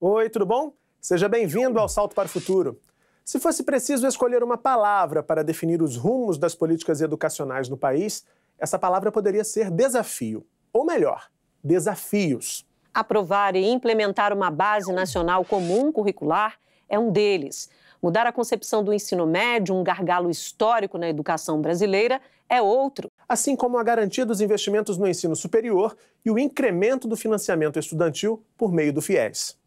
Oi, tudo bom? Seja bem-vindo ao Salto para o Futuro. Se fosse preciso escolher uma palavra para definir os rumos das políticas educacionais no país, essa palavra poderia ser desafio. Ou melhor, desafios. Aprovar e implementar uma base nacional comum curricular é um deles. Mudar a concepção do ensino médio, um gargalo histórico na educação brasileira, é outro. Assim como a garantia dos investimentos no ensino superior e o incremento do financiamento estudantil por meio do FIES.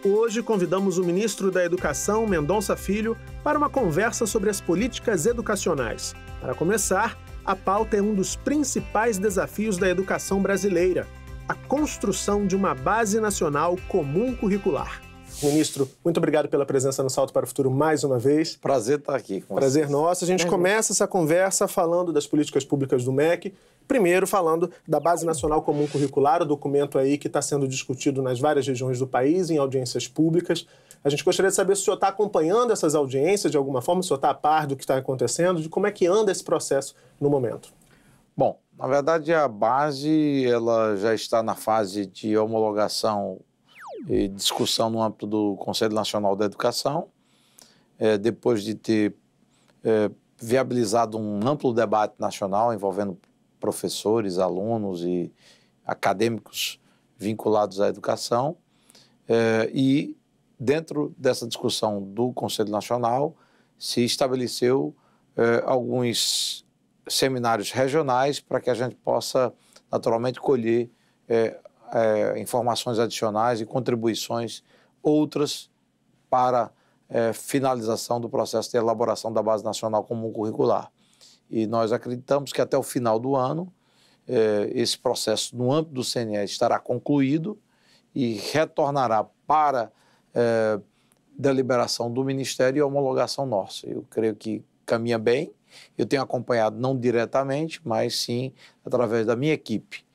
Hoje convidamos o ministro da Educação, Mendonça Filho, para uma conversa sobre as políticas educacionais. Para começar, a pauta é um dos principais desafios da educação brasileira: a construção de uma base nacional comum curricular. Ministro, muito obrigado pela presença no Salto para o Futuro mais uma vez. Prazer estar aqui com vocês. Prazer nosso. A gente começa essa conversa falando das políticas públicas do MEC. Primeiro, falando da Base Nacional Comum Curricular, o documento aí que está sendo discutido nas várias regiões do país, em audiências públicas. A gente gostaria de saber se o senhor está acompanhando essas audiências de alguma forma, se o senhor está a par do que está acontecendo, de como é que anda esse processo no momento. Bom, na verdade a base ela já está na fase de homologação e discussão no âmbito do Conselho Nacional da Educação, depois de ter viabilizado um amplo debate nacional envolvendo professores, alunos e acadêmicos vinculados à educação, e dentro dessa discussão do Conselho Nacional se estabeleceu alguns seminários regionais para que a gente possa naturalmente colher informações adicionais e contribuições outras para finalização do processo de elaboração da Base Nacional Comum Curricular. E nós acreditamos que até o final do ano esse processo no âmbito do CNE estará concluído e retornará para deliberação do Ministério e homologação nossa. Eu creio que caminha bem. Eu tenho acompanhado não diretamente, mas sim através da minha equipe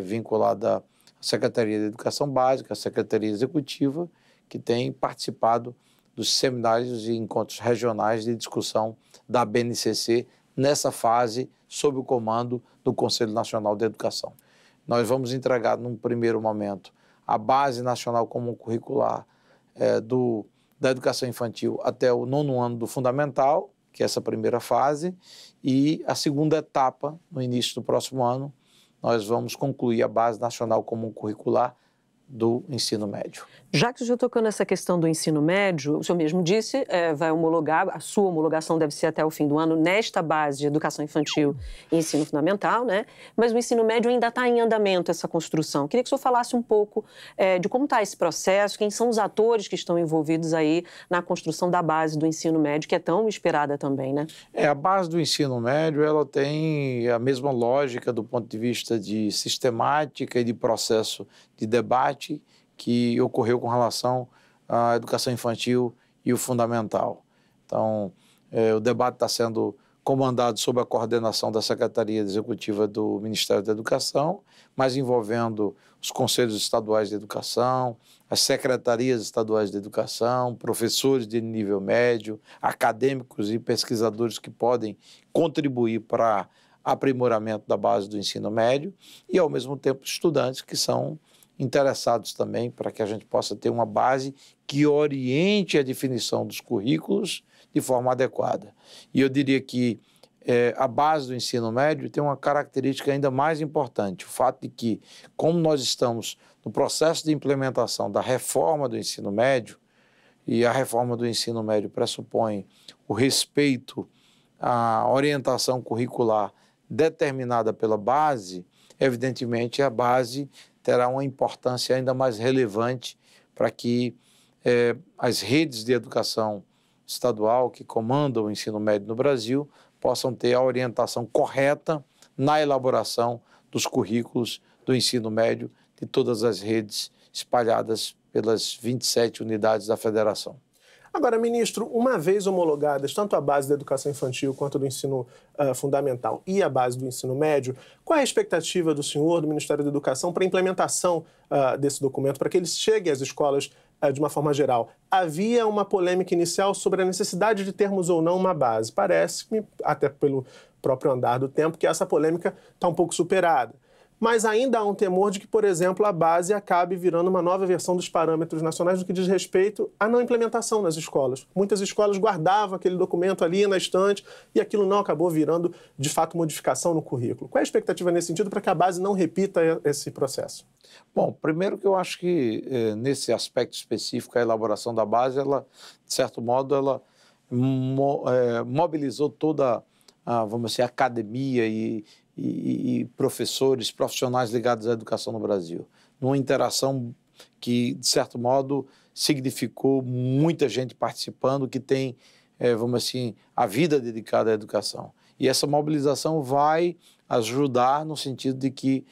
vinculada à Secretaria de Educação Básica, à Secretaria Executiva, que tem participado dos seminários e encontros regionais de discussão da BNCC nessa fase, sob o comando do Conselho Nacional de Educação. Nós vamos entregar, num primeiro momento, a Base Nacional Comum Curricular da Educação Infantil até o 9º ano do Fundamental, que é essa primeira fase, e a segunda etapa, no início do próximo ano, nós vamos concluir a Base Nacional Comum Curricular do ensino médio. Já que o senhor tocou nessa questão do ensino médio, o senhor mesmo disse, vai homologar, a sua homologação deve ser até o fim do ano, nesta base de educação infantil e ensino fundamental, né? Mas o ensino médio ainda está em andamento, essa construção. Queria que o senhor falasse um pouco de como está esse processo, quem são os atores que estão envolvidos aí na construção da base do ensino médio, que é tão esperada também, né? A base do ensino médio, ela tem a mesma lógica do ponto de vista de sistemática e de processo de debate que ocorreu com relação à educação infantil e o fundamental. Então, o debate está sendo comandado sob a coordenação da Secretaria Executiva do Ministério da Educação, mas envolvendo os Conselhos Estaduais de Educação, as Secretarias Estaduais de Educação, professores de nível médio, acadêmicos e pesquisadores que podem contribuir para aprimoramento da base do ensino médio e, ao mesmo tempo, estudantes que são interessados também para que a gente possa ter uma base que oriente a definição dos currículos de forma adequada. E eu diria que a base do ensino médio tem uma característica ainda mais importante, o fato de que, como nós estamos no processo de implementação da reforma do ensino médio, e a reforma do ensino médio pressupõe o respeito à orientação curricular determinada pela base, evidentemente a base terá uma importância ainda mais relevante para que as redes de educação estadual que comandam o ensino médio no Brasil possam ter a orientação correta na elaboração dos currículos do ensino médio de todas as redes espalhadas pelas 27 unidades da federação. Agora, ministro, uma vez homologadas tanto a base da educação infantil quanto do ensino fundamental e a base do ensino médio, qual é a expectativa do senhor, do Ministério da Educação, para a implementação desse documento, para que ele chegue às escolas de uma forma geral? Havia uma polêmica inicial sobre a necessidade de termos ou não uma base. Parece-me, até pelo próprio andar do tempo, que essa polêmica está um pouco superada. mas ainda há um temor de que, por exemplo, a base acabe virando uma nova versão dos parâmetros nacionais no que diz respeito à não implementação nas escolas. Muitas escolas guardavam aquele documento ali na estante e aquilo não acabou virando, de fato, modificação no currículo. Qual é a expectativa nesse sentido para que a base não repita esse processo? Bom, primeiro que eu acho que nesse aspecto específico, a elaboração da base, ela, de certo modo, ela mobilizou toda vamos dizer, academia e professores, profissionais ligados à educação no Brasil. Numa interação que, de certo modo, significou muita gente participando que tem, vamos assim, a vida dedicada à educação. E essa mobilização vai ajudar no sentido de que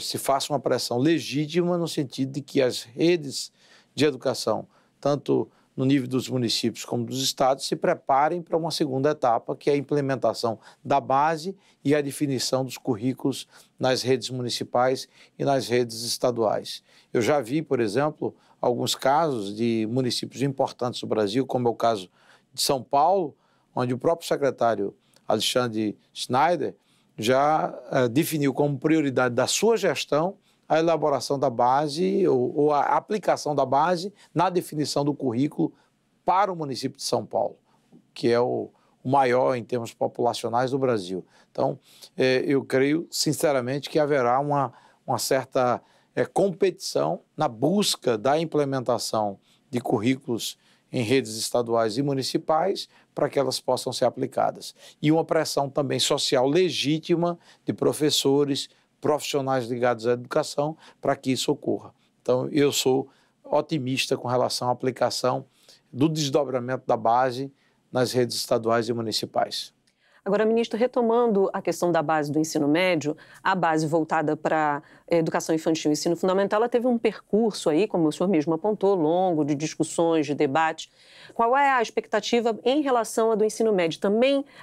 se faça uma pressão legítima no sentido de que as redes de educação, tanto no nível dos municípios como dos estados, se preparem para uma segunda etapa, que é a implementação da base e a definição dos currículos nas redes municipais e nas redes estaduais. Eu já vi, por exemplo, alguns casos de municípios importantes do Brasil, como é o caso de São Paulo, onde o próprio secretário Alexandre Schneider já definiu como prioridade da sua gestão a elaboração da base ou a aplicação da base na definição do currículo para o município de São Paulo, que é o maior em termos populacionais do Brasil. Então, eu creio sinceramente que haverá uma certa competição na busca da implementação de currículos em redes estaduais e municipais para que elas possam ser aplicadas. E uma pressão também social legítima de professores, profissionais ligados à educação para que isso ocorra. Então, eu sou otimista com relação à aplicação do desdobramento da base nas redes estaduais e municipais. Agora, ministro, retomando a questão da base do ensino médio, a base voltada para educação infantil e ensino fundamental, ela teve um percurso aí, como o senhor mesmo apontou, longo, de discussões, de debate. Qual é a expectativa em relação à do ensino médio?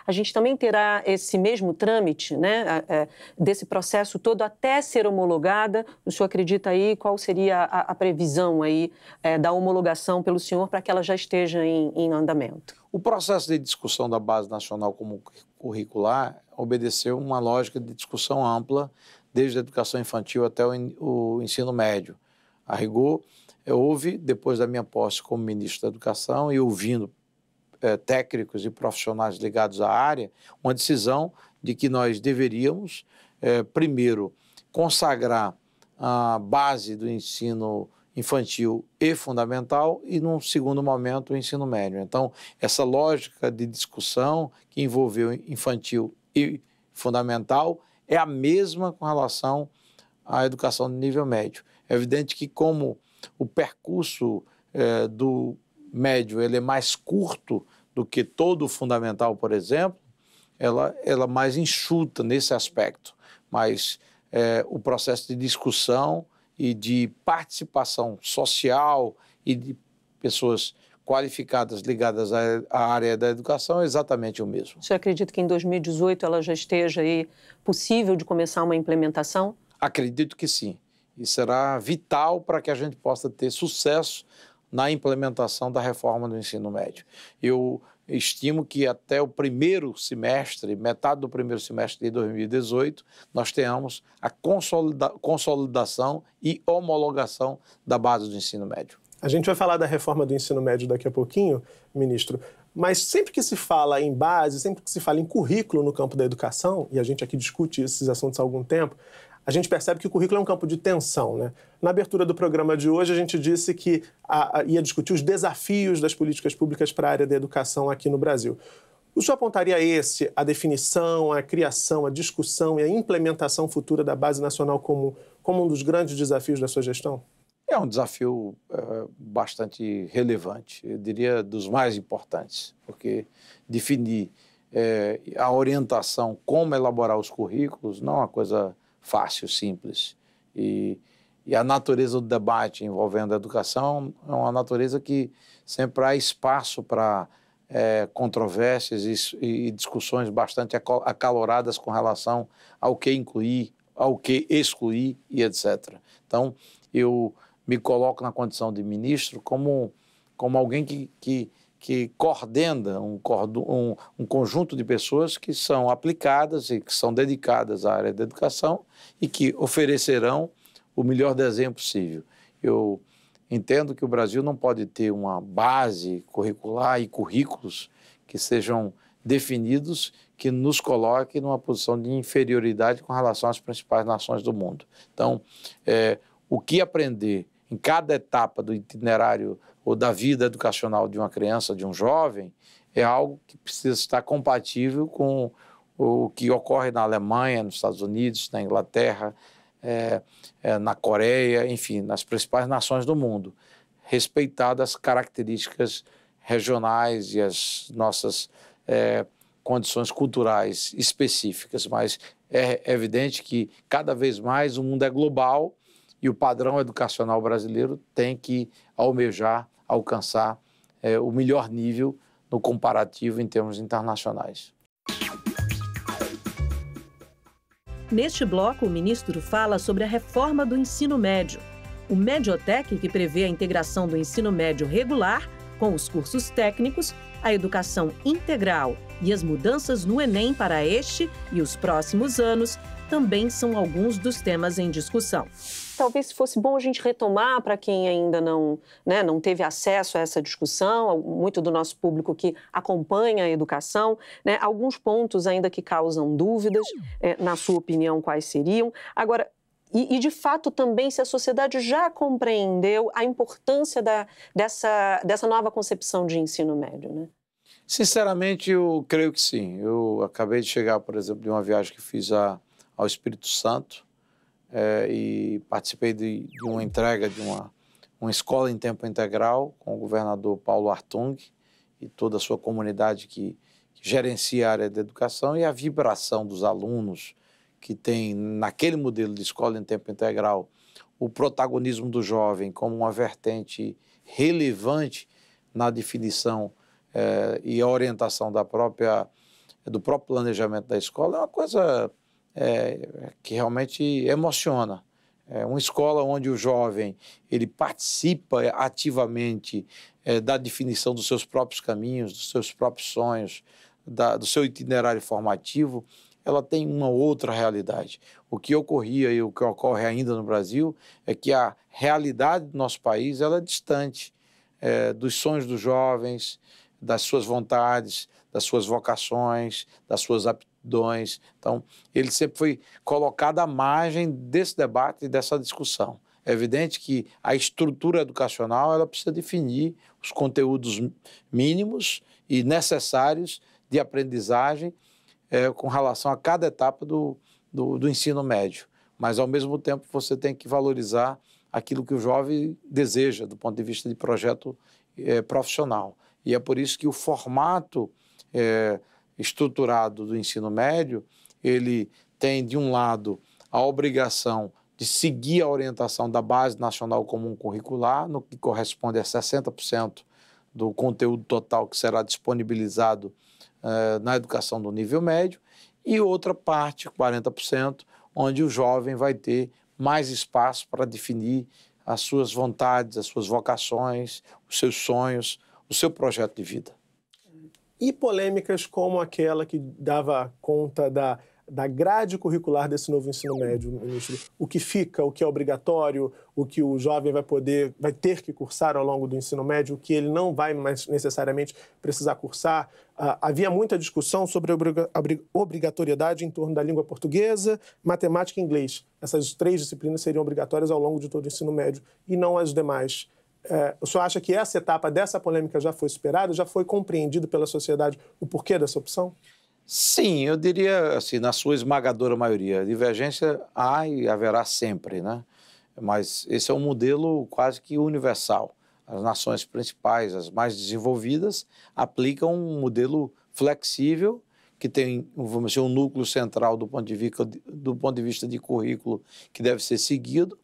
A gente também terá esse mesmo trâmite, né, desse processo todo até ser homologada? O senhor acredita aí? Qual seria a previsão aí da homologação pelo senhor para que ela já esteja em andamento? O processo de discussão da Base Nacional como curricular obedeceu uma lógica de discussão ampla, desde a educação infantil até o ensino médio. A rigor, houve, depois da minha posse como ministro da Educação e ouvindo técnicos e profissionais ligados à área, uma decisão de que nós deveríamos, primeiro, consagrar a base do ensino infantil e fundamental e, num segundo momento, o ensino médio. Então, essa lógica de discussão que envolveu infantil e fundamental é a mesma com relação à educação de nível médio. É evidente que, como o percurso do médio ele é mais curto do que todo o fundamental, por exemplo, ela é mais enxuta nesse aspecto, mas o processo de discussão e de participação social e de pessoas qualificadas ligadas à área da educação é exatamente o mesmo. Você acredita que em 2018 ela já esteja aí possível de começar uma implementação? Acredito que sim. E será vital para que a gente possa ter sucesso na implementação da reforma do ensino médio. Eu estimo que até o primeiro semestre, metade do primeiro semestre de 2018, nós tenhamos a consolidação e homologação da base do ensino médio. A gente vai falar da reforma do ensino médio daqui a pouquinho, ministro, mas sempre que se fala em base, sempre que se fala em currículo no campo da educação, e a gente aqui discute esses assuntos há algum tempo, a gente percebe que o currículo é um campo de tensão, né? Na abertura do programa de hoje, a gente disse que ia discutir os desafios das políticas públicas para a área da educação aqui no Brasil. O senhor apontaria a definição, a criação, a discussão e a implementação futura da Base Nacional como um dos grandes desafios da sua gestão? É um desafio bastante relevante, eu diria dos mais importantes, porque definir a orientação, como elaborar os currículos, não é uma coisa fácil, simples. E a natureza do debate envolvendo a educação é uma natureza que sempre há espaço para controvérsias e discussões bastante acaloradas com relação ao que incluir, ao que excluir e etc. Então, eu me coloco na condição de ministro como alguém que que coordena um conjunto de pessoas que são aplicadas e que são dedicadas à área da educação e que oferecerão o melhor desenho possível. Eu entendo que o Brasil não pode ter uma base curricular e currículos que sejam definidos que nos coloquem numa posição de inferioridade com relação às principais nações do mundo. Então, o que aprender em cada etapa do itinerário ou da vida educacional de uma criança, de um jovem, é algo que precisa estar compatível com o que ocorre na Alemanha, nos Estados Unidos, na Inglaterra, na Coreia, enfim, nas principais nações do mundo, respeitadas as características regionais e as nossas condições culturais específicas, mas é evidente que cada vez mais o mundo é global e o padrão educacional brasileiro tem que almejar, alcançar o melhor nível no comparativo em termos internacionais. Neste bloco, o ministro fala sobre a reforma do ensino médio. O Mediotec, que prevê a integração do ensino médio regular com os cursos técnicos, a educação integral e as mudanças no Enem para este e os próximos anos, também são alguns dos temas em discussão. Talvez fosse bom a gente retomar para quem ainda não teve acesso a essa discussão, muito do nosso público que acompanha a educação, alguns pontos ainda que causam dúvidas, na sua opinião, quais seriam. Agora, e de fato também se a sociedade já compreendeu a importância dessa nova concepção de ensino médio, né? Sinceramente, eu creio que sim. Eu acabei de chegar, por exemplo, de uma viagem que fiz ao Espírito Santo e participei de uma entrega de uma escola em tempo integral com o governador Paulo Artung e toda a sua comunidade que gerencia a área da educação, e a vibração dos alunos que tem naquele modelo de escola em tempo integral o protagonismo do jovem como uma vertente relevante na definição e a orientação do próprio planejamento da escola é uma coisa que realmente emociona. É uma escola onde o jovem ele participa ativamente da definição dos seus próprios caminhos, dos seus próprios sonhos, do seu itinerário formativo. Ela tem uma outra realidade. O que ocorria e o que ocorre ainda no Brasil é que a realidade do nosso país ela é distante dos sonhos dos jovens, das suas vontades, das suas vocações, das suas aptidões. Então, ele sempre foi colocado à margem desse debate e dessa discussão. É evidente que a estrutura educacional ela precisa definir os conteúdos mínimos e necessários de aprendizagem com relação a cada etapa do ensino médio. Mas, ao mesmo tempo, você tem que valorizar aquilo que o jovem deseja do ponto de vista de projeto profissional. E é por isso que o formato estruturado do ensino médio, ele tem, de um lado, a obrigação de seguir a orientação da Base Nacional Comum Curricular, no que corresponde a 60% do conteúdo total que será disponibilizado na educação do nível médio, e outra parte, 40%, onde o jovem vai ter mais espaço para definir as suas vontades, as suas vocações, os seus sonhos, o seu projeto de vida. E polêmicas como aquela que dava conta da grade curricular desse novo ensino médio, ministro? O que fica, o que é obrigatório, o que o jovem vai ter que cursar ao longo do ensino médio, o que ele não vai mais necessariamente precisar cursar. Havia muita discussão sobre a obrigatoriedade em torno da língua portuguesa, matemática e inglês. Essas 3 disciplinas seriam obrigatórias ao longo de todo o ensino médio e não as demais. O senhor acha que essa etapa dessa polêmica já foi superada? Já foi compreendido pela sociedade o porquê dessa opção? Sim, eu diria assim, na sua esmagadora maioria. Divergência há e haverá sempre, né? Mas esse é um modelo quase que universal. As nações principais, as mais desenvolvidas, aplicam um modelo flexível que tem, vamos dizer, um núcleo central do ponto de vista de currículo que deve ser seguido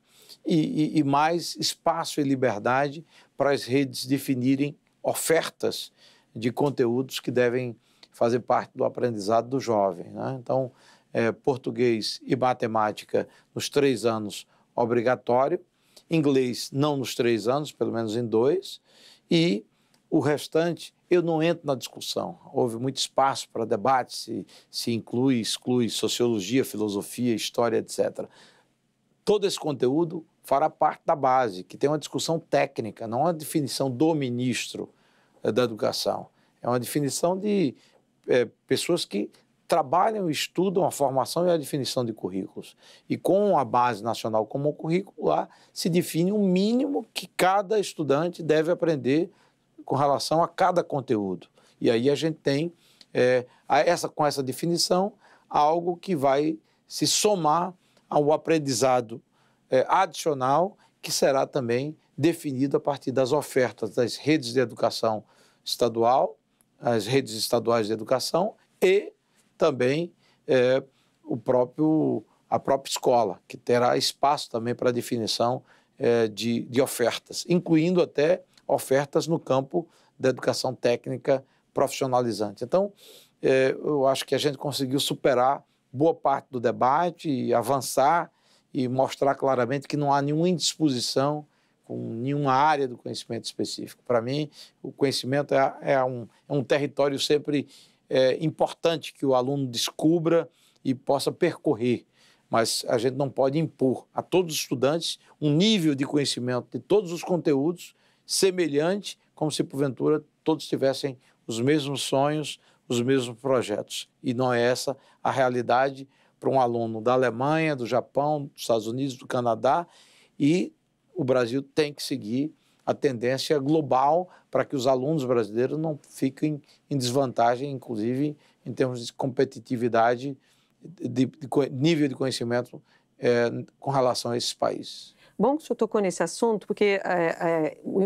e mais espaço e liberdade para as redes definirem ofertas de conteúdos que devem fazer parte do aprendizado do jovem, né? Então, português e matemática nos 3 anos obrigatório, inglês não nos 3 anos, pelo menos em 2, e o restante eu não entro na discussão. Houve muito espaço para debate, se inclui, exclui sociologia, filosofia, história, etc. Todo esse conteúdo fará parte da base, que tem uma discussão técnica, não uma definição do ministro da Educação. É uma definição de pessoas que trabalham, estudam a formação e a definição de currículos. E com a Base Nacional Comum Curricular, se define um mínimo que cada estudante deve aprender com relação a cada conteúdo. E aí a gente tem, com essa definição, algo que vai se somar ao aprendizado adicional, que será também definido a partir das ofertas das redes de educação estadual, as redes estaduais de educação e também a própria escola, que terá espaço também para a definição de ofertas, incluindo até ofertas no campo da educação técnica profissionalizante. Então, eu acho que a gente conseguiu superar boa parte do debate e avançar e mostrar claramente que não há nenhuma indisposição com nenhuma área do conhecimento específico. Para mim, o conhecimento é um território sempre importante que o aluno descubra e possa percorrer, mas a gente não pode impor a todos os estudantes um nível de conhecimento de todos os conteúdos semelhante, como se porventura todos tivessem os mesmos sonhos, os mesmos projetos. E não é essa a realidade para um aluno da Alemanha, do Japão, dos Estados Unidos, do Canadá, e o Brasil tem que seguir a tendência global para que os alunos brasileiros não fiquem em desvantagem, inclusive em termos de competitividade, de nível de conhecimento com relação a esses países. Bom que o senhor tocou nesse assunto, porque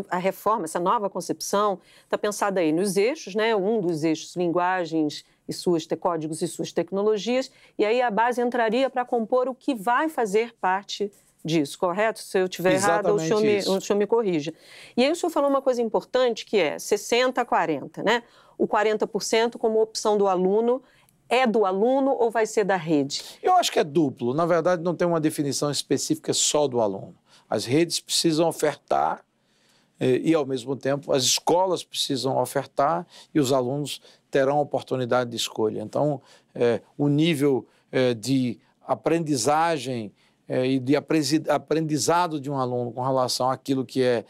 a reforma, essa nova concepção, está pensada aí nos eixos, né? Um dos eixos, linguagens e seus códigos e suas tecnologias, e aí a base entraria para compor o que vai fazer parte disso, correto? Se eu estiver errado, o senhor me corrija. E aí o senhor falou uma coisa importante, que é 60-40, né? O 40% como opção do aluno. É do aluno ou vai ser da rede? Eu acho que é duplo. Na verdade, não tem uma definição específica só do aluno. As redes precisam ofertar e, ao mesmo tempo, as escolas precisam ofertar e os alunos terão oportunidade de escolha. Então, o nível de aprendizagem e de aprendizado de um aluno com relação àquilo que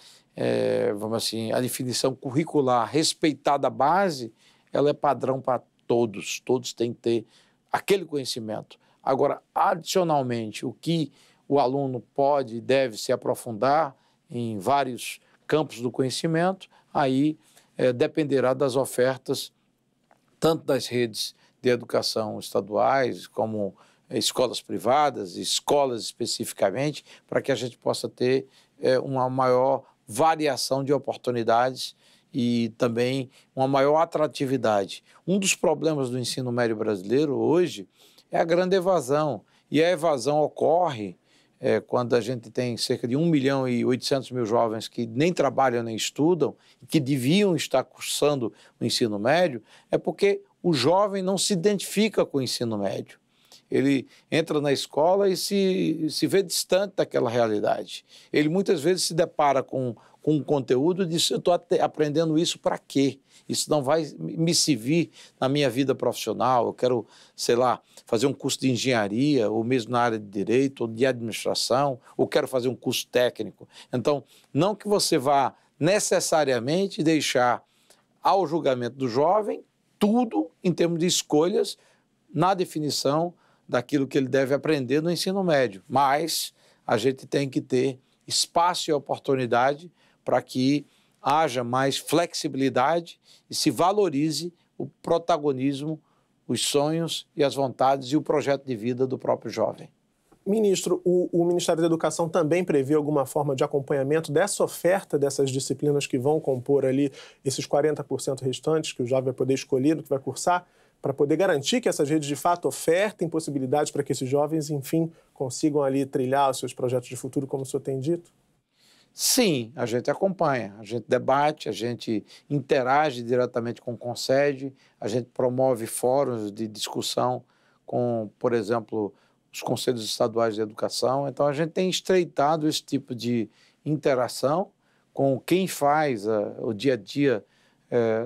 vamos assim, a definição curricular respeitada à base, ela é padrão para todos têm que ter aquele conhecimento. Agora, adicionalmente, o que o aluno pode e deve se aprofundar em vários campos do conhecimento, aí dependerá das ofertas, tanto das redes de educação estaduais, como escolas privadas, escolas especificamente, para que a gente possa ter uma maior variação de oportunidades e também uma maior atratividade. Um dos problemas do ensino médio brasileiro hoje é a grande evasão. E a evasão ocorre quando a gente tem cerca de 1.800.000 jovens que nem trabalham nem estudam, e que deviam estar cursando o ensino médio, é porque o jovem não se identifica com o ensino médio. Ele entra na escola e se vê distante daquela realidade. Ele muitas vezes se depara com um conteúdo e diz, eu estou aprendendo isso para quê? Isso não vai me servir na minha vida profissional, eu quero, sei lá, fazer um curso de engenharia, ou mesmo na área de direito, ou de administração, ou quero fazer um curso técnico. Então, não que você vá necessariamente deixar ao julgamento do jovem tudo em termos de escolhas na definição daquilo que ele deve aprender no ensino médio, mas a gente tem que ter espaço e oportunidade para que haja mais flexibilidade e se valorize o protagonismo, os sonhos e as vontades e o projeto de vida do próprio jovem. Ministro, o Ministério da Educação também prevê alguma forma de acompanhamento dessa oferta dessas disciplinas que vão compor ali esses 40% restantes que o jovem vai poder escolher no que vai cursar, para poder garantir que essas redes de fato ofertem possibilidades para que esses jovens, enfim, consigam ali trilhar os seus projetos de futuro, como o senhor tem dito? Sim, a gente acompanha, a gente debate, a gente interage diretamente com o Concede, a gente promove fóruns de discussão com, por exemplo, os Conselhos Estaduais de Educação. Então, a gente tem estreitado esse tipo de interação com quem faz o dia a dia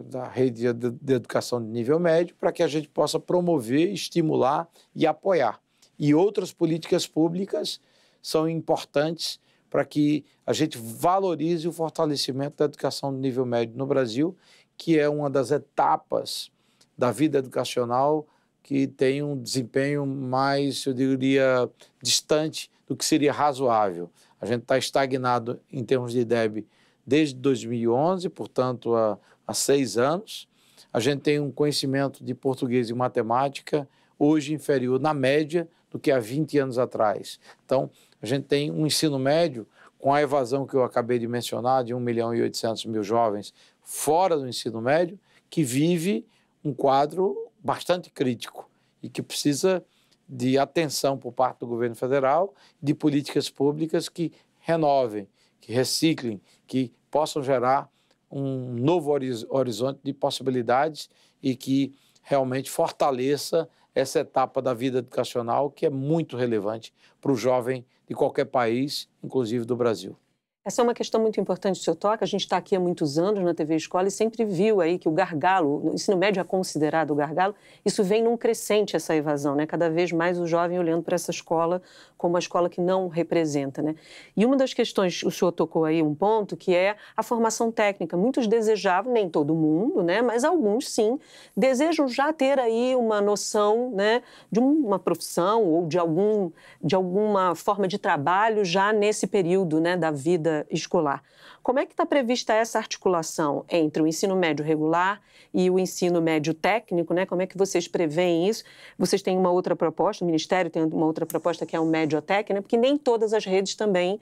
da rede de educação de nível médio, para que a gente possa promover, estimular e apoiar. E outras políticas públicas são importantes para que a gente valorize o fortalecimento da educação de nível médio no Brasil, que é uma das etapas da vida educacional que tem um desempenho mais, eu diria, distante do que seria razoável. A gente está estagnado em termos de IDEB desde 2011, portanto, há 6 anos. A gente tem um conhecimento de português e matemática hoje inferior na média do que há 20 anos atrás. Então, a gente tem um ensino médio com a evasão que eu acabei de mencionar, de 1.800.000 jovens fora do ensino médio, que vive um quadro bastante crítico e que precisa de atenção por parte do governo federal, de políticas públicas que renovem, que reciclem, que possam gerar um novo horizonte de possibilidades e que realmente fortaleça essa etapa da vida educacional que é muito relevante para o jovem de qualquer país, inclusive do Brasil. Essa é uma questão muito importante que o senhor toca. A gente está aqui há muitos anos na TV Escola e sempre viu aí que o gargalo, o ensino médio é considerado o gargalo, isso vem num crescente, essa evasão, né? Cada vez mais o jovem olhando para essa escola como uma escola que não representa, né? E uma das questões, o senhor tocou aí um ponto, que é a formação técnica. Muitos desejavam, nem todo mundo, né? Mas alguns sim, desejam já ter aí uma noção, né, de uma profissão ou de alguma forma de trabalho já nesse período, né, da vida escolar. Como é que está prevista essa articulação entre o ensino médio regular e o ensino médio técnico, né? Como é que vocês preveem isso? Vocês têm uma outra proposta, o Ministério tem uma outra proposta que é o Mediotec, né? Porque nem todas as redes também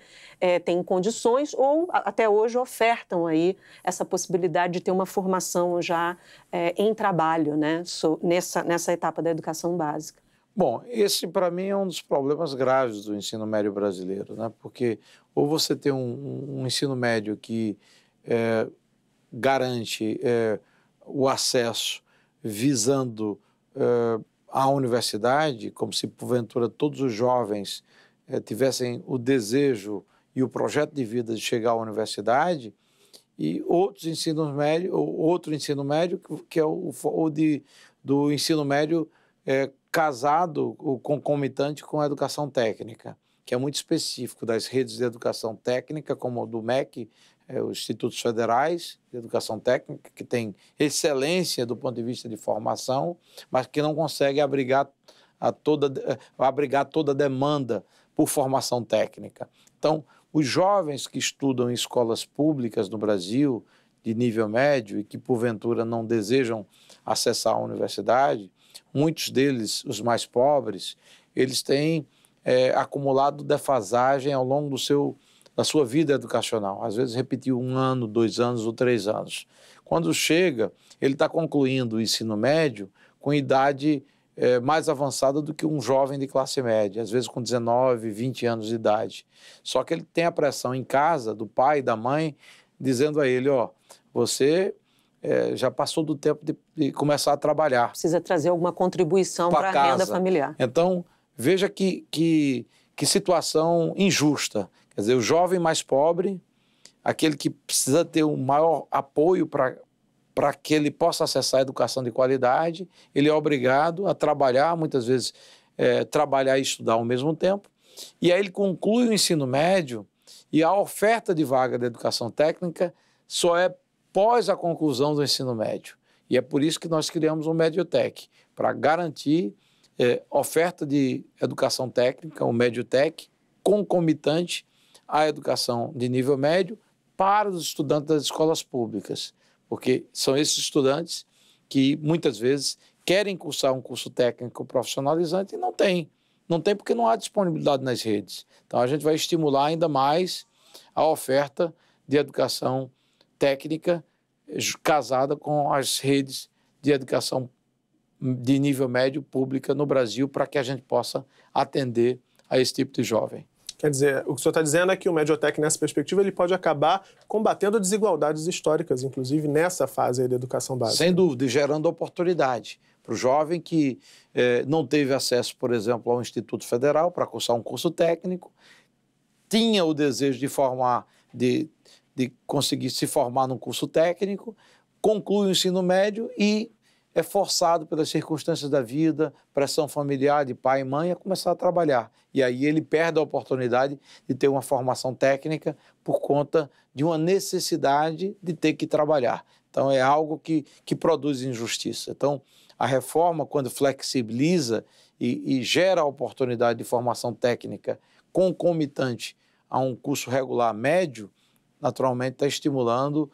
têm condições ou até hoje ofertam aí essa possibilidade de ter uma formação já em trabalho, né? Nessa etapa da educação básica. Bom, esse para mim é um dos problemas graves do ensino médio brasileiro, né? Porque ou você tem um ensino médio que garante o acesso visando à universidade, como se porventura todos os jovens tivessem o desejo e o projeto de vida de chegar à universidade, e outros ensinos médios, outro ensino médio que é do ensino médio casado ou concomitante com a educação técnica, que é muito específico das redes de educação técnica, como o do MEC, os Institutos Federais de Educação Técnica, que tem excelência do ponto de vista de formação, mas que não consegue abrigar toda a demanda por formação técnica. Então, os jovens que estudam em escolas públicas no Brasil, de nível médio, e que porventura não desejam acessar a universidade, muitos deles, os mais pobres, eles têm acumulado defasagem ao longo da sua vida educacional. Às vezes repetiu 1 ano, 2 anos ou 3 anos. Quando chega, ele está concluindo o ensino médio com idade mais avançada do que um jovem de classe média, às vezes com 19, 20 anos de idade. Só que ele tem a pressão em casa do pai e da mãe, dizendo a ele, você já passou do tempo de começar a trabalhar. Precisa trazer alguma contribuição para a renda familiar. Então, veja que situação injusta. Quer dizer, o jovem mais pobre, aquele que precisa ter um maior apoio para que ele possa acessar a educação de qualidade, ele é obrigado a trabalhar, muitas vezes trabalhar e estudar ao mesmo tempo, e aí ele conclui o ensino médio e a oferta de vaga de educação técnica só é pós a conclusão do ensino médio. E é por isso que nós criamos o Mediotec, para garantir oferta de educação técnica, o Mediotec, concomitante à educação de nível médio para os estudantes das escolas públicas, porque são esses estudantes que muitas vezes querem cursar um curso técnico profissionalizante e não tem. Não tem porque não há disponibilidade nas redes. Então a gente vai estimular ainda mais a oferta de educação técnica casada com as redes de educação de nível médio pública no Brasil para que a gente possa atender a esse tipo de jovem. Quer dizer, o que o senhor está dizendo é que o Mediotec, nessa perspectiva, ele pode acabar combatendo desigualdades históricas, inclusive nessa fase aí da educação básica. Sem dúvida, e gerando oportunidade para o jovem que não teve acesso, por exemplo, ao Instituto Federal para cursar um curso técnico, tinha o desejo de conseguir se formar num curso técnico, conclui o ensino médio e é forçado pelas circunstâncias da vida, pressão familiar de pai e mãe, a começar a trabalhar. E aí ele perde a oportunidade de ter uma formação técnica por conta de uma necessidade de ter que trabalhar. Então, é algo que produz injustiça. Então, a reforma, quando flexibiliza e gera a oportunidade de formação técnica concomitante a um curso regular médio, naturalmente está estimulando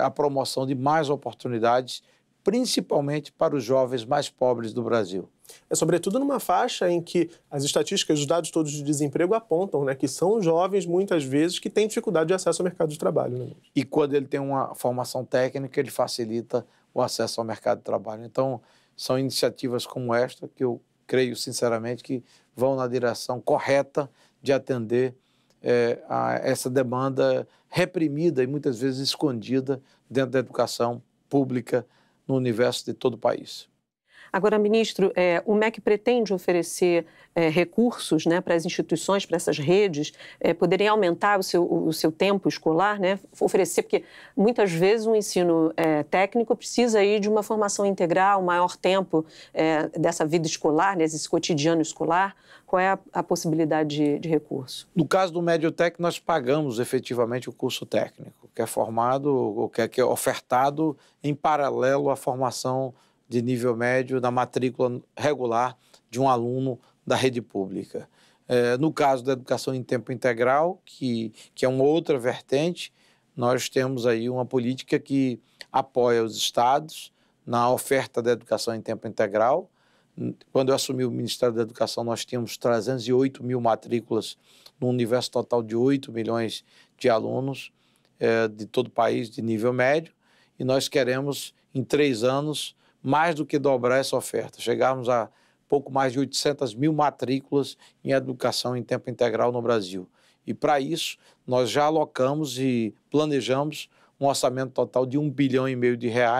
a promoção de mais oportunidades, principalmente para os jovens mais pobres do Brasil. É sobretudo numa faixa em que as estatísticas, os dados todos de desemprego apontam, né, que são jovens, muitas vezes, que têm dificuldade de acesso ao mercado de trabalho. Né? E quando ele tem uma formação técnica, ele facilita o acesso ao mercado de trabalho. Então, são iniciativas como esta que eu creio, sinceramente, que vão na direção correta de atender a essa demanda reprimida e muitas vezes escondida dentro da educação pública no universo de todo o país. Agora, ministro, o MEC pretende oferecer recursos, né, para as instituições, para essas redes, poderem aumentar o seu tempo escolar, né, oferecer, porque muitas vezes o ensino técnico precisa aí de uma formação integral, um maior tempo dessa vida escolar, né, desse cotidiano escolar. Qual é a possibilidade de recurso? No caso do Mediotec, nós pagamos efetivamente o curso técnico, que é formado, ou que é ofertado em paralelo à formação de nível médio da matrícula regular de um aluno da rede pública. No caso da educação em tempo integral, que é uma outra vertente, nós temos aí uma política que apoia os estados na oferta da educação em tempo integral. Quando eu assumi o Ministério da Educação, nós tínhamos 308 mil matrículas no universo total de 8 milhões de alunos de todo o país de nível médio, e nós queremos, em 3 anos, mais do que dobrar essa oferta, chegarmos a pouco mais de 800 mil matrículas em educação em tempo integral no Brasil. E para isso, nós já alocamos e planejamos um orçamento total de R$1,5 bilhão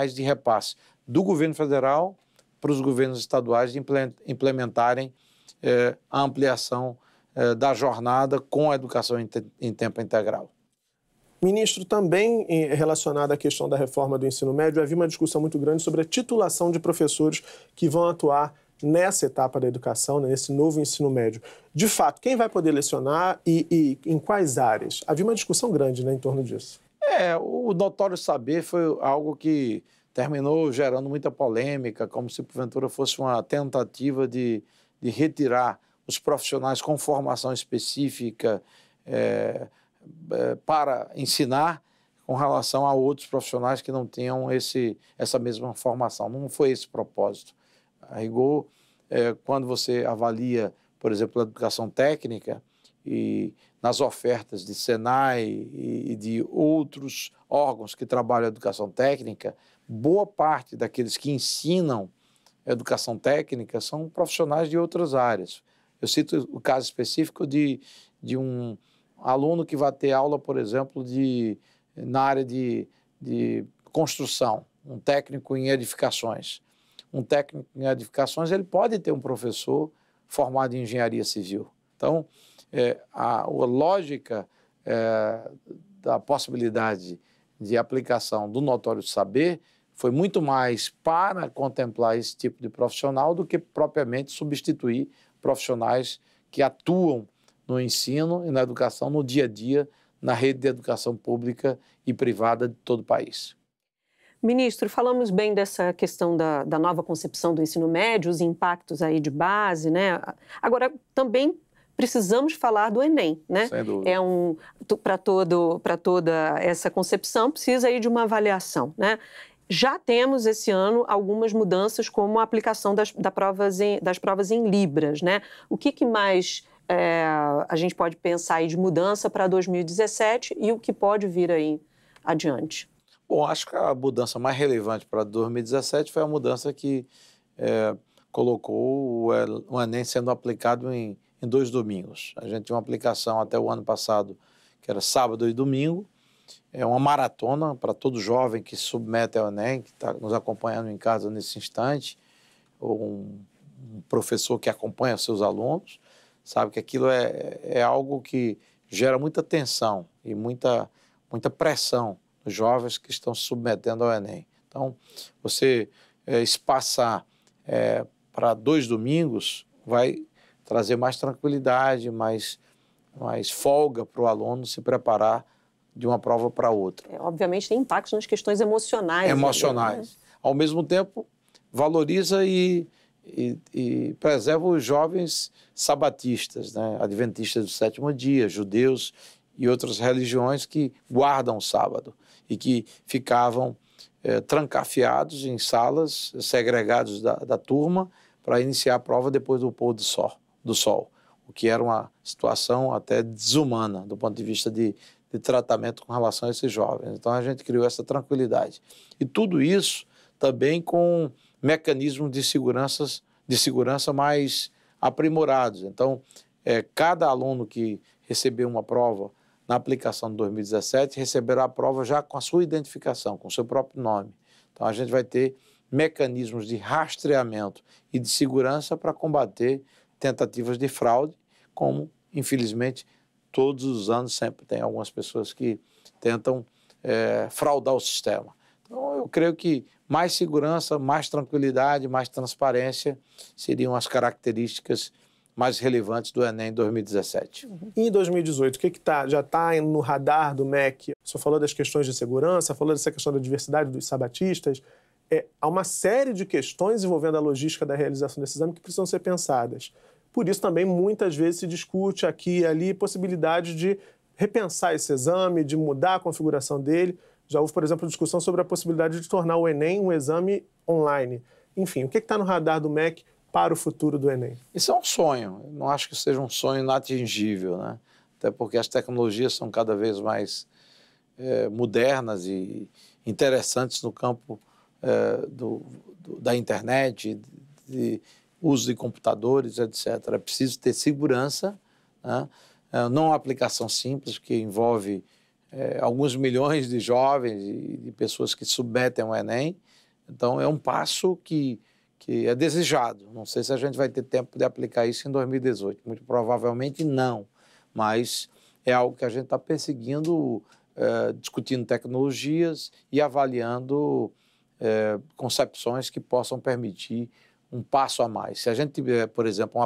de repasse do governo federal para os governos estaduais de implementarem a ampliação da jornada com a educação em tempo integral. Ministro, também relacionado à questão da reforma do ensino médio, havia uma discussão muito grande sobre a titulação de professores que vão atuar nessa etapa da educação, né, nesse novo ensino médio. De fato, quem vai poder lecionar e em quais áreas? Havia uma discussão grande, né, em torno disso. O notório saber foi algo que terminou gerando muita polêmica, como se porventura fosse uma tentativa de retirar os profissionais com formação específica para ensinar com relação a outros profissionais que não tenham essa mesma formação. Não foi esse o propósito. A rigor, quando você avalia, por exemplo, a educação técnica e nas ofertas de Senai e de outros órgãos que trabalham a educação técnica, boa parte daqueles que ensinam a educação técnica são profissionais de outras áreas. Eu cito o caso específico de um aluno que vai ter aula, por exemplo, na área de construção, um técnico em edificações. Um técnico em edificações, ele pode ter um professor formado em engenharia civil. Então, a lógica da possibilidade de aplicação do notório saber foi muito mais para contemplar esse tipo de profissional do que propriamente substituir profissionais que atuam no ensino e na educação no dia a dia, na rede de educação pública e privada de todo o país. Ministro, falamos bem dessa questão da nova concepção do ensino médio, os impactos aí de base, né? Agora, também precisamos falar do Enem, né? Sem dúvida. Para toda essa concepção, precisa aí de uma avaliação, né? Já temos esse ano algumas mudanças, como a aplicação das provas em Libras, né? O que mais a gente pode pensar aí de mudança para 2017 e o que pode vir aí adiante? Bom, acho que a mudança mais relevante para 2017 foi a mudança que colocou o Enem sendo aplicado em 2 domingos. A gente tinha uma aplicação até o ano passado, que era sábado e domingo. É uma maratona para todo jovem que se submete ao Enem, que está nos acompanhando em casa nesse instante, ou um professor que acompanha seus alunos, sabe que aquilo é algo que gera muita tensão e muita pressão nos jovens que estão se submetendo ao Enem. Então, você espaçar para 2 domingos vai trazer mais tranquilidade, mais folga para o aluno se preparar de uma prova para outra. Obviamente tem impactos nas questões emocionais. Emocionais. Né? Ao mesmo tempo, valoriza e preserva os jovens sabatistas, né? Adventistas do 7º dia, judeus e outras religiões que guardam o sábado e que ficavam trancafiados em salas, segregados da turma, para iniciar a prova depois do pôr do sol, o que era uma situação até desumana do ponto de vista de tratamento com relação a esses jovens. Então, a gente criou essa tranquilidade. E tudo isso também com mecanismos de segurança mais aprimorados. Então, cada aluno que recebeu uma prova na aplicação de 2017 receberá a prova já com a sua identificação, com o seu próprio nome. Então, a gente vai ter mecanismos de rastreamento e de segurança para combater tentativas de fraude, como, infelizmente, todos os anos sempre tem algumas pessoas que tentam fraudar o sistema. Então, eu creio que mais segurança, mais tranquilidade, mais transparência seriam as características mais relevantes do Enem 2017. E em 2018, o que já está no radar do MEC? O senhor falou das questões de segurança, falou dessa questão da diversidade dos sabatistas. Há uma série de questões envolvendo a logística da realização desse exame que precisam ser pensadas. Por isso também muitas vezes se discute aqui e ali possibilidade de repensar esse exame, de mudar a configuração dele. Já houve, por exemplo, discussão sobre a possibilidade de tornar o Enem um exame online. Enfim, o que está no radar do MEC para o futuro do Enem? Isso é um sonho. Eu não acho que seja um sonho inatingível, né? Até porque as tecnologias são cada vez mais modernas e interessantes no campo da internet, de uso de computadores, etc. É preciso ter segurança, né? Não é uma aplicação simples, que envolve alguns milhões de jovens e de pessoas que submetem ao Enem. Então, é um passo que é desejado. Não sei se a gente vai ter tempo de aplicar isso em 2018. Muito provavelmente não, mas é algo que a gente está perseguindo, discutindo tecnologias e avaliando concepções que possam permitir um passo a mais. Se a gente tiver, por exemplo,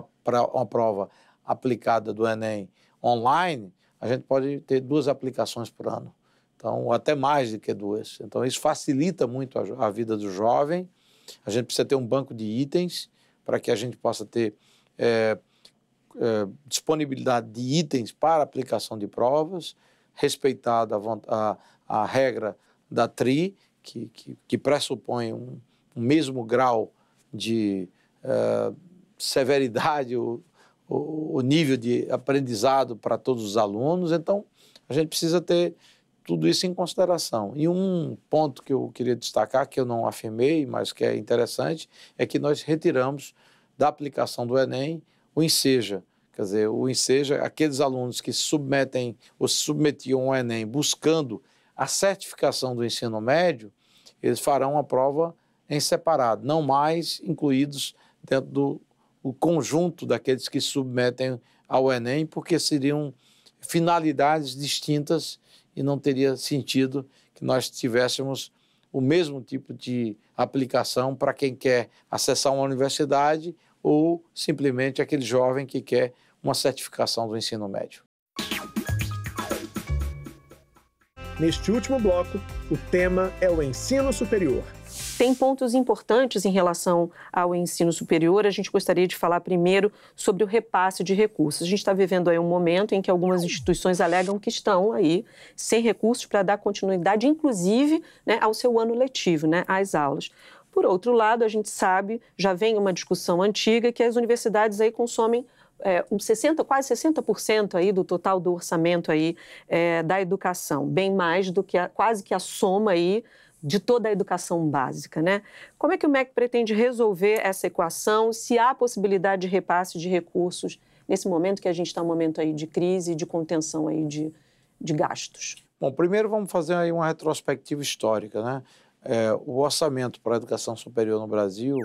uma prova aplicada do Enem online, a gente pode ter 2 aplicações por ano, então até mais do que 2. Então isso facilita muito a vida do jovem. A gente precisa ter um banco de itens para que a gente possa ter disponibilidade de itens para aplicação de provas, respeitada a regra da TRI, que pressupõe um mesmo grau de severidade, o nível de aprendizado para todos os alunos. Então, a gente precisa ter tudo isso em consideração. E um ponto que eu queria destacar, que eu não afirmei, mas que é interessante, é que nós retiramos da aplicação do Enem o Enseja. Quer dizer, o Enseja, aqueles alunos que se submetem ou se submetiam ao Enem buscando a certificação do ensino médio, eles farão a prova em separado, não mais incluídos dentro do conjunto daqueles que se submetem ao Enem, porque seriam finalidades distintas e não teria sentido que nós tivéssemos o mesmo tipo de aplicação para quem quer acessar uma universidade ou simplesmente aquele jovem que quer uma certificação do ensino médio. Neste último bloco, o tema é o ensino superior. Tem pontos importantes em relação ao ensino superior. A gente gostaria de falar primeiro sobre o repasse de recursos. A gente está vivendo aí um momento em que algumas instituições alegam que estão aí sem recursos para dar continuidade, inclusive, né, ao seu ano letivo, né, às aulas. Por outro lado, a gente sabe, já vem uma discussão antiga, que as universidades aí consomem quase 60% aí do total do orçamento aí, da educação, bem mais do que quase que a soma aí de toda a educação básica, né? Como é que o MEC pretende resolver essa equação, se há possibilidade de repasse de recursos nesse momento que a gente está num momento aí de crise e de contenção aí de gastos? Bom, primeiro vamos fazer aí uma retrospectiva histórica, né? O orçamento para a educação superior no Brasil,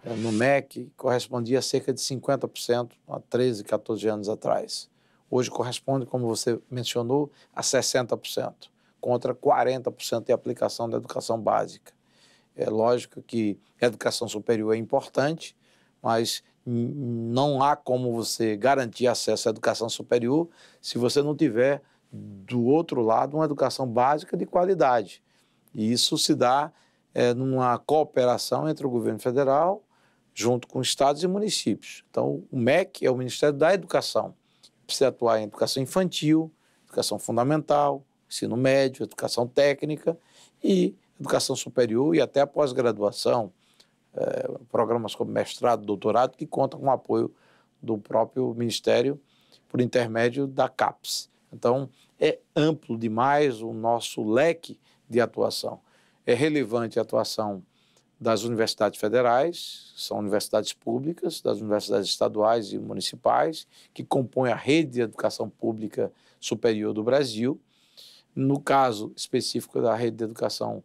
no MEC, correspondia a cerca de 50% há 13, 14 anos atrás. Hoje corresponde, como você mencionou, a 60%. Contra 40% de aplicação da educação básica. É lógico que a educação superior é importante, mas não há como você garantir acesso à educação superior se você não tiver, do outro lado, uma educação básica de qualidade. E isso se dá numa cooperação entre o governo federal, junto com estados e municípios. Então, o MEC é o Ministério da Educação. Precisa atuar em educação infantil, educação fundamental, ensino médio, educação técnica e educação superior e até a pós-graduação, programas como mestrado, doutorado, que contam com o apoio do próprio Ministério por intermédio da CAPES. Então, é amplo demais o nosso leque de atuação. É relevante a atuação das universidades federais, são universidades públicas, das universidades estaduais e municipais, que compõem a rede de educação pública superior do Brasil. No caso específico da rede de educação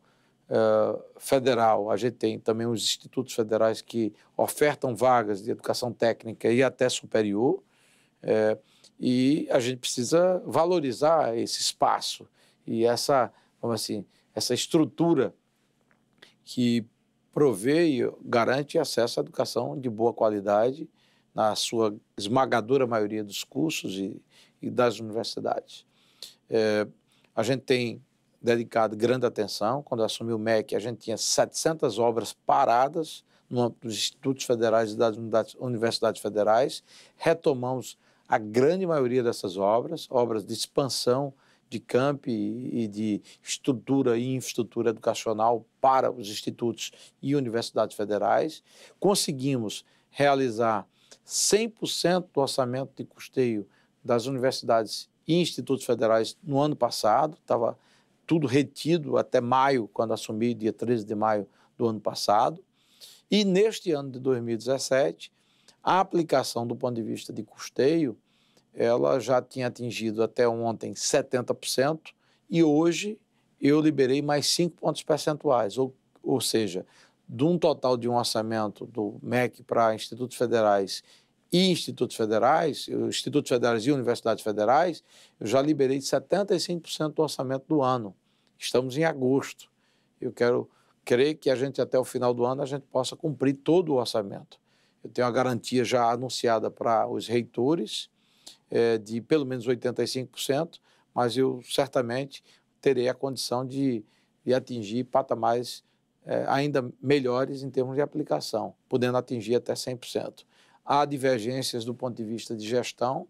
federal, a gente tem também os institutos federais que ofertam vagas de educação técnica e até superior, e a gente precisa valorizar esse espaço e essa, vamos assim, essa estrutura que provê e garante acesso à educação de boa qualidade na sua esmagadora maioria dos cursos e das universidades. A gente tem dedicado grande atenção. Quando assumiu o MEC, a gente tinha 700 obras paradas nos institutos federais e das universidades federais. Retomamos a grande maioria dessas obras de expansão de campi e de estrutura e infraestrutura educacional para os institutos e universidades federais. Conseguimos realizar 100% do orçamento de custeio das universidades e institutos federais no ano passado. Estava tudo retido até maio, quando assumi, dia 13 de maio do ano passado. E neste ano de 2017, a aplicação do ponto de vista de custeio, ela já tinha atingido até ontem 70%, e hoje eu liberei mais 5 pontos percentuais, ou seja, de um total de um orçamento do MEC para institutos federais e institutos federais e universidades federais, eu já liberei 75% do orçamento do ano. Estamos em agosto. Eu quero crer que a gente, até o final do ano, a gente possa cumprir todo o orçamento. Eu tenho a garantia já anunciada para os reitores, de pelo menos 85%, mas eu certamente terei a condição de atingir patamares ainda melhores em termos de aplicação, podendo atingir até 100%. Há divergências do ponto de vista de gestão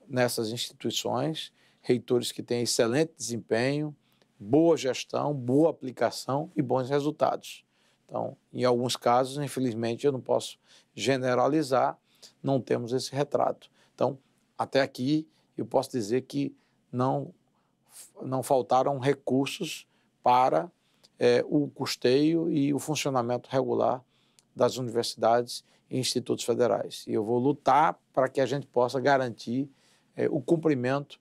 nessas instituições, reitores que têm excelente desempenho, boa gestão, boa aplicação e bons resultados. Então, em alguns casos, infelizmente, eu não posso generalizar, não temos esse retrato. Então, até aqui, eu posso dizer que não faltaram recursos para o custeio e o funcionamento regular das universidades e institutos federais. E eu vou lutar para que a gente possa garantir o cumprimento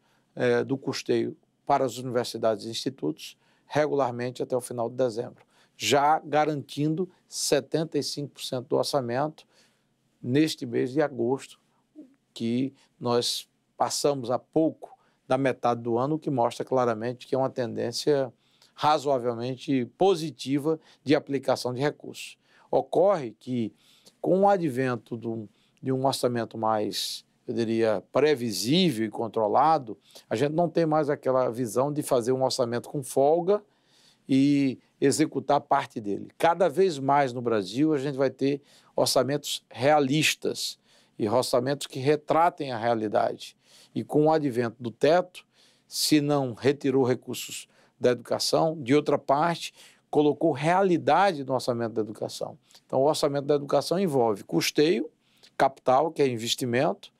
do custeio para as universidades e institutos regularmente até o final de dezembro, já garantindo 75% do orçamento neste mês de agosto, que nós passamos há pouco da metade do ano, o que mostra claramente que é uma tendência razoavelmente positiva de aplicação de recursos. Ocorre que, com o advento de um orçamento mais, eu diria, previsível e controlado, a gente não tem mais aquela visão de fazer um orçamento com folga e executar parte dele. Cada vez mais no Brasil a gente vai ter orçamentos realistas e orçamentos que retratem a realidade. E com o advento do teto, se não retirou recursos da educação, de outra parte, colocou realidade no orçamento da educação. Então, o orçamento da educação envolve custeio, capital, que é investimento,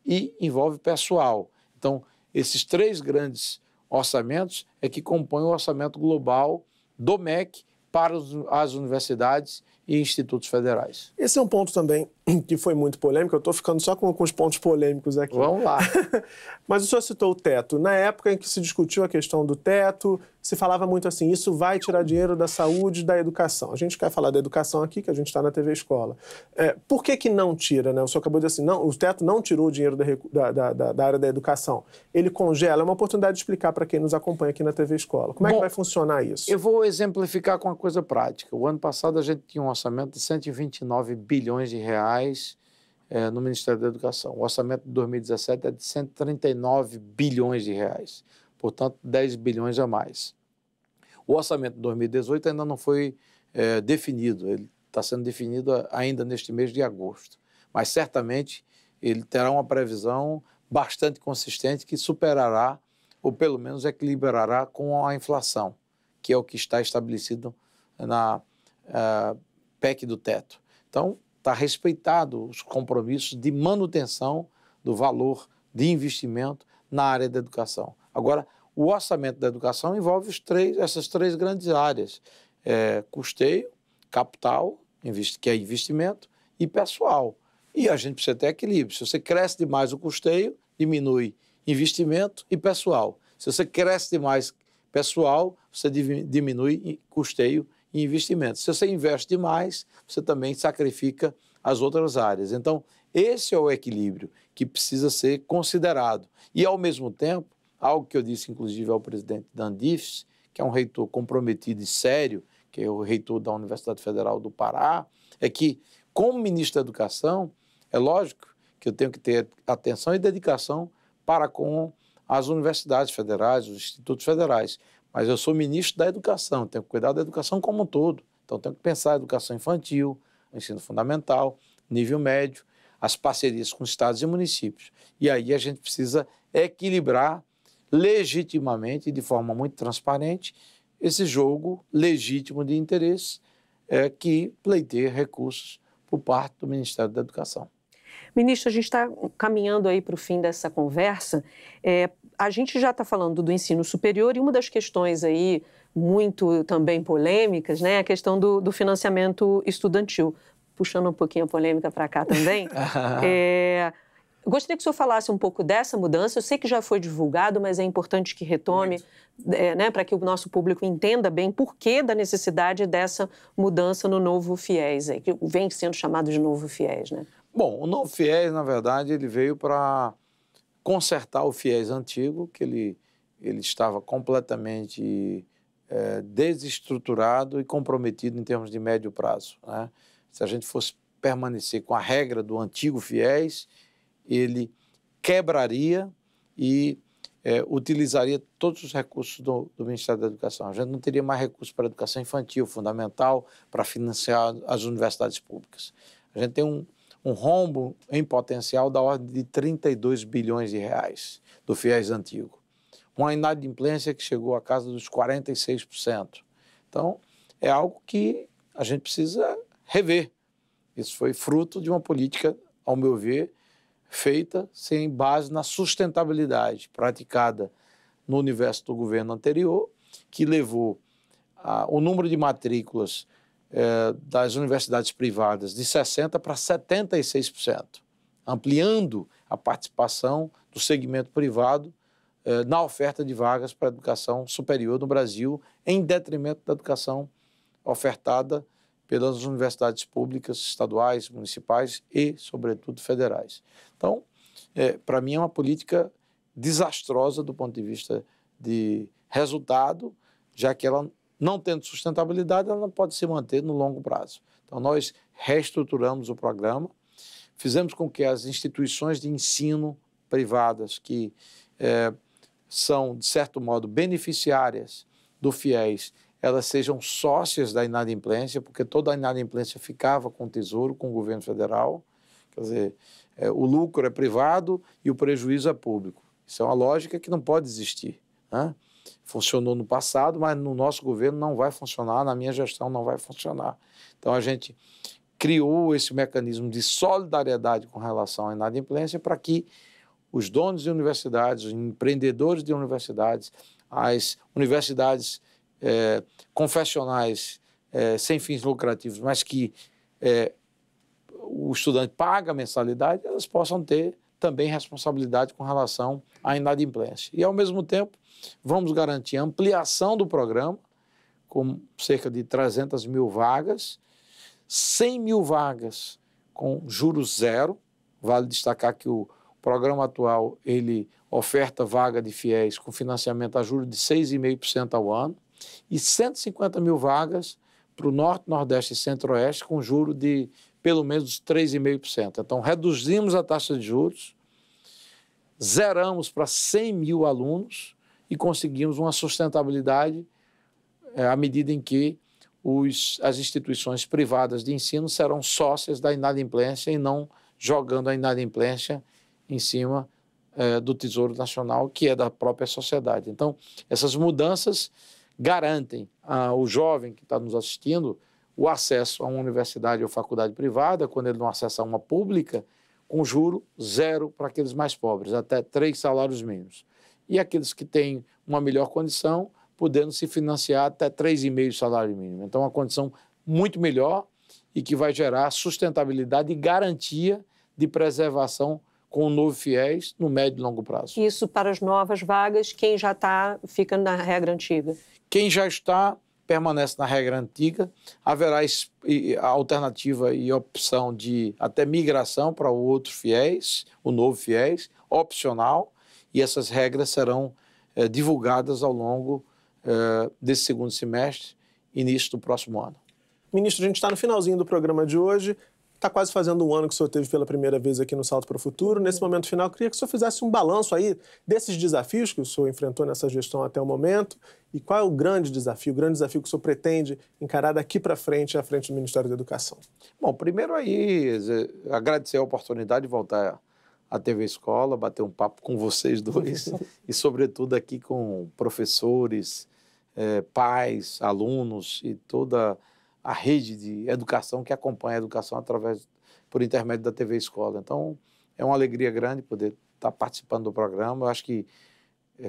e envolve pessoal. Então, esses 3 grandes orçamentos é que compõem o orçamento global do MEC para as universidades e institutos federais. Esse é um ponto também que foi muito polêmico. Eu estou ficando só com os pontos polêmicos aqui. Vamos lá. Mas o senhor citou o teto. Na época em que se discutiu a questão do teto, se falava muito assim, isso vai tirar dinheiro da saúde e da educação. A gente quer falar da educação aqui, que a gente está na TV Escola. Por que não tira, né? O senhor acabou de dizer assim, não, o teto não tirou o dinheiro da área da educação. Ele congela. É uma oportunidade de explicar para quem nos acompanha aqui na TV Escola. Como é que vai funcionar isso? Eu vou exemplificar com uma coisa prática. O ano passado a gente tinha um orçamento de 129 bilhões de reais no Ministério da Educação. O orçamento de 2017 é de 139 bilhões de reais, portanto 10 bilhões a mais. O orçamento de 2018 ainda não foi definido, ele está sendo definido ainda neste mês de agosto, mas certamente ele terá uma previsão bastante consistente que superará, ou pelo menos equilibrará com a inflação, que é o que está estabelecido na PEC do teto. Então, está respeitado os compromissos de manutenção do valor de investimento na área da educação. Agora, o orçamento da educação envolve essas três grandes áreas, custeio, capital, que é investimento, e pessoal. E a gente precisa ter equilíbrio. Se você cresce demais o custeio, diminui investimento e pessoal. Se você cresce demais pessoal, você diminui custeio e investimento. Se você investe demais, você também sacrifica as outras áreas. Então, esse é o equilíbrio que precisa ser considerado. E, ao mesmo tempo, algo que eu disse, inclusive, ao presidente da Andifes, que é um reitor comprometido e sério, que é o reitor da Universidade Federal do Pará, é que, como ministro da Educação, é lógico que eu tenho que ter atenção e dedicação para com as universidades federais, os institutos federais. Mas eu sou ministro da Educação, tenho que cuidar da educação como um todo. Então, tenho que pensar a educação infantil, ensino fundamental, nível médio, as parcerias com estados e municípios. E aí a gente precisa equilibrar legitimamente e de forma muito transparente esse jogo legítimo de interesse que pleiteia recursos por parte do Ministério da Educação. Ministro, a gente está caminhando aí para o fim dessa conversa. A gente já está falando do ensino superior e uma das questões aí muito também polêmicas, né, é a questão do financiamento estudantil. Puxando um pouquinho a polêmica para cá também. Gostaria que o senhor falasse um pouco dessa mudança. Eu sei que já foi divulgado, mas é importante que retome, né, para que o nosso público entenda bem por que da necessidade dessa mudança no novo FIES, que vem sendo chamado de novo FIES, né? Bom, o novo FIES, na verdade, ele veio para consertar o FIES antigo, que ele estava completamente desestruturado e comprometido em termos de médio prazo, né? Se a gente fosse permanecer com a regra do antigo FIES, ele quebraria e utilizaria todos os recursos do Ministério da Educação. A gente não teria mais recursos para a educação infantil, fundamental, para financiar as universidades públicas. A gente tem um rombo em potencial da ordem de 32 bilhões de reais do FIES antigo. Uma inadimplência que chegou à casa dos 46%. Então, é algo que a gente precisa rever. Isso foi fruto de uma política, ao meu ver, feita sem base na sustentabilidade praticada no universo do governo anterior, que levou o número de matrículas das universidades privadas de 60% para 76%, ampliando a participação do segmento privado na oferta de vagas para a educação superior no Brasil, em detrimento da educação ofertada pelas universidades públicas, estaduais, municipais e, sobretudo, federais. Então, para mim é uma política desastrosa do ponto de vista de resultado, já que ela, não tendo sustentabilidade, ela não pode se manter no longo prazo. Então, nós reestruturamos o programa, fizemos com que as instituições de ensino privadas, que são, de certo modo, beneficiárias do FIES, elas sejam sócias da inadimplência, porque toda a inadimplência ficava com o Tesouro, com o governo federal. Quer dizer, o lucro é privado e o prejuízo é público. Isso é uma lógica que não pode existir, né? Funcionou no passado, mas no nosso governo não vai funcionar, na minha gestão não vai funcionar. Então, a gente criou esse mecanismo de solidariedade com relação à inadimplência para que os donos de universidades, os empreendedores de universidades, as universidades confessionais sem fins lucrativos, mas que o estudante paga a mensalidade, elas possam ter também responsabilidade com relação à inadimplência. E, ao mesmo tempo, vamos garantir a ampliação do programa, com cerca de 300 mil vagas, 100 mil vagas com juros zero. Vale destacar que o programa atual ele oferta vaga de fiéis com financiamento a juros de 6,5% ao ano e 150 mil vagas para o Norte, Nordeste e Centro-Oeste com juros de pelo menos 3,5%. Então, reduzimos a taxa de juros, zeramos para 100 mil alunos e conseguimos uma sustentabilidade à medida em que as instituições privadas de ensino serão sócias da inadimplência e não jogando a inadimplência em cima do Tesouro Nacional, que é da própria sociedade. Então, essas mudanças garantem ao jovem que está nos assistindo o acesso a uma universidade ou faculdade privada, quando ele não acessa uma pública, com juro zero para aqueles mais pobres, até 3 salários mínimos. E aqueles que têm uma melhor condição, podendo se financiar até 3,5 salário mínimo. Então, uma condição muito melhor e que vai gerar sustentabilidade e garantia de preservação com o novo FIES no médio e longo prazo. Isso para as novas vagas, quem já está, fica na regra antiga? Quem já está, permanece na regra antiga. Haverá a alternativa e opção de até migração para o outro FIES, o novo FIES, opcional, e essas regras serão divulgadas ao longo desse segundo semestre, início do próximo ano. Ministro, a gente está no finalzinho do programa de hoje. Está quase fazendo um ano que o senhor esteve pela primeira vez aqui no Salto para o Futuro. Nesse momento final, queria que o senhor fizesse um balanço aí desses desafios que o senhor enfrentou nessa gestão até o momento e qual é o grande desafio que o senhor pretende encarar daqui para frente, à frente do Ministério da Educação. Bom, primeiro aí, agradecer a oportunidade de voltar à TV Escola, bater um papo com vocês dois e, sobretudo, aqui com professores, pais, alunos e toda a rede de educação que acompanha a educação por intermédio da TV Escola. Então, é uma alegria grande poder estar participando do programa. Eu acho que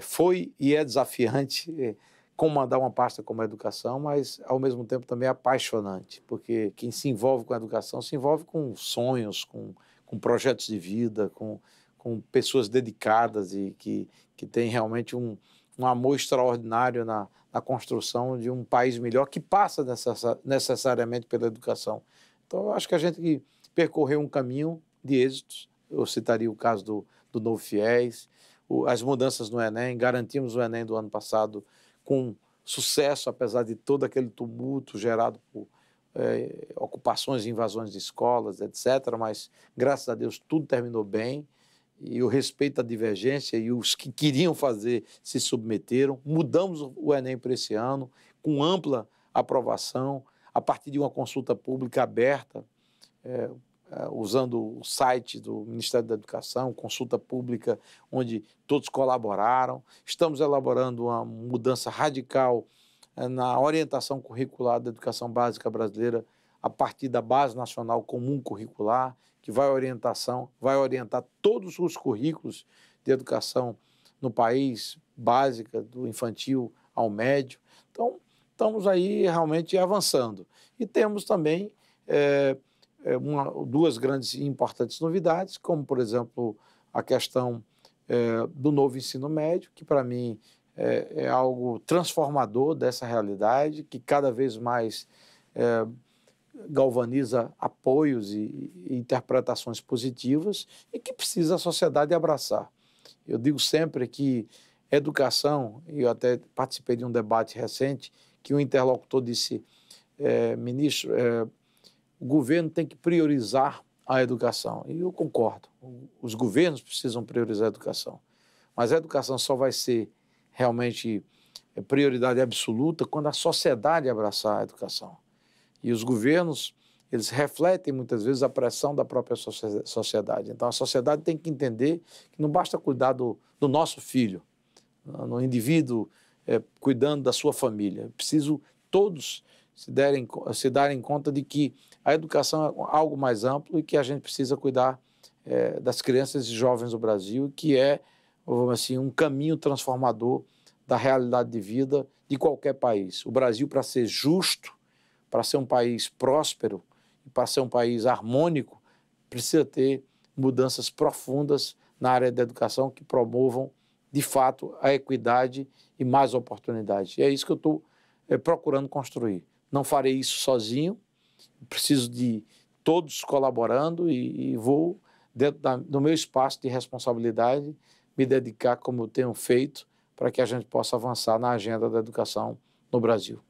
foi e é desafiante comandar uma pasta como a educação, mas, ao mesmo tempo, também é apaixonante, porque quem se envolve com a educação se envolve com sonhos, com projetos de vida, com pessoas dedicadas e que têm realmente um amor extraordinário na construção de um país melhor, que passa necessariamente pela educação. Então, eu acho que a gente percorreu um caminho de êxitos. Eu citaria o caso do novo FIES, as mudanças no Enem, garantimos o Enem do ano passado com sucesso, apesar de todo aquele tumulto gerado por ocupações e invasões de escolas, etc., mas, graças a Deus, tudo terminou bem. E o respeito à divergência e os que queriam fazer se submeteram. Mudamos o Enem para esse ano, com ampla aprovação, a partir de uma consulta pública aberta, usando o site do Ministério da Educação, consulta pública onde todos colaboraram. Estamos elaborando uma mudança radical na orientação curricular da educação básica brasileira a partir da Base Nacional Comum Curricular, que vai orientar todos os currículos de educação no país, básica, do infantil ao médio. Então, estamos aí realmente avançando. E temos também duas grandes e importantes novidades, como, por exemplo, a questão do novo ensino médio, que, para mim, é algo transformador dessa realidade, que cada vez mais galvaniza apoios e interpretações positivas e que precisa a sociedade abraçar. Eu digo sempre que educação, e eu até participei de um debate recente, que um interlocutor disse, ministro, o governo tem que priorizar a educação. E eu concordo, os governos precisam priorizar a educação, mas a educação só vai ser realmente prioridade absoluta quando a sociedade abraçar a educação. E os governos, eles refletem muitas vezes a pressão da própria sociedade. Então, a sociedade tem que entender que não basta cuidar do nosso filho, no indivíduo cuidando da sua família. Preciso todos se darem conta de que a educação é algo mais amplo e que a gente precisa cuidar das crianças e jovens do Brasil, que é, vamos assim, um caminho transformador da realidade de vida de qualquer país. O Brasil, para ser justo, para ser um país próspero, para ser um país harmônico, precisa ter mudanças profundas na área da educação que promovam, de fato, a equidade e mais oportunidade. E é isso que eu estou procurando construir. Não farei isso sozinho, preciso de todos colaborando e vou, dentro do meu espaço de responsabilidade, me dedicar como eu tenho feito para que a gente possa avançar na agenda da educação no Brasil.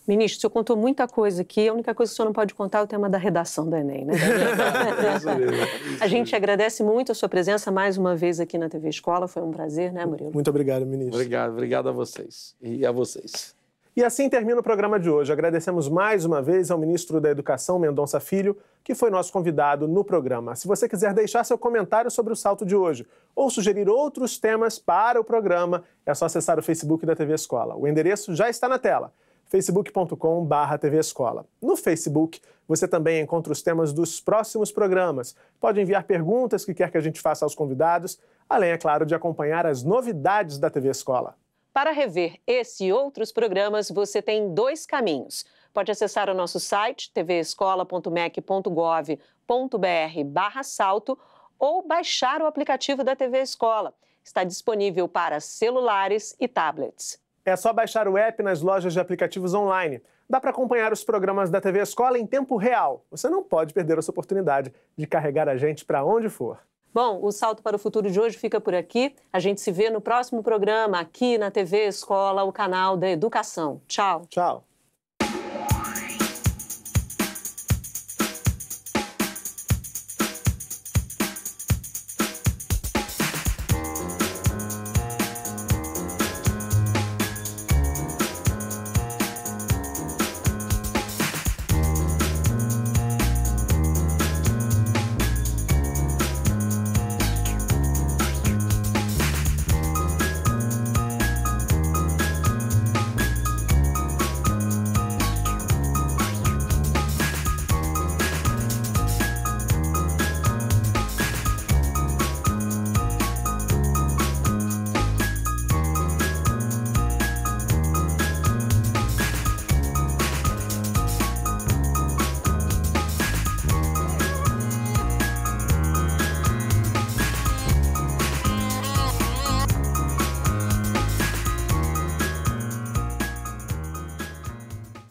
Ministro, o senhor contou muita coisa aqui, a única coisa que o senhor não pode contar é o tema da redação do Enem, né? A gente agradece muito a sua presença mais uma vez aqui na TV Escola, foi um prazer, né, Murilo? Muito obrigado, ministro. Obrigado a vocês e a vocês. E assim termina o programa de hoje. Agradecemos mais uma vez ao ministro da Educação, Mendonça Filho, que foi nosso convidado no programa. Se você quiser deixar seu comentário sobre o salto de hoje ou sugerir outros temas para o programa, é só acessar o Facebook da TV Escola. O endereço já está na tela, facebook.com/TV Escola. No Facebook, você também encontra os temas dos próximos programas. Pode enviar perguntas que quer que a gente faça aos convidados, além, é claro, de acompanhar as novidades da TV Escola. Para rever esse e outros programas, você tem 2 caminhos. Pode acessar o nosso site, tvescola.mec.gov.br/salto, ou baixar o aplicativo da TV Escola. Está disponível para celulares e tablets. É só baixar o app nas lojas de aplicativos online. Dá para acompanhar os programas da TV Escola em tempo real. Você não pode perder essa oportunidade de carregar a gente para onde for. Bom, o Salto para o Futuro de hoje fica por aqui. A gente se vê no próximo programa aqui na TV Escola, o canal da educação. Tchau. Tchau.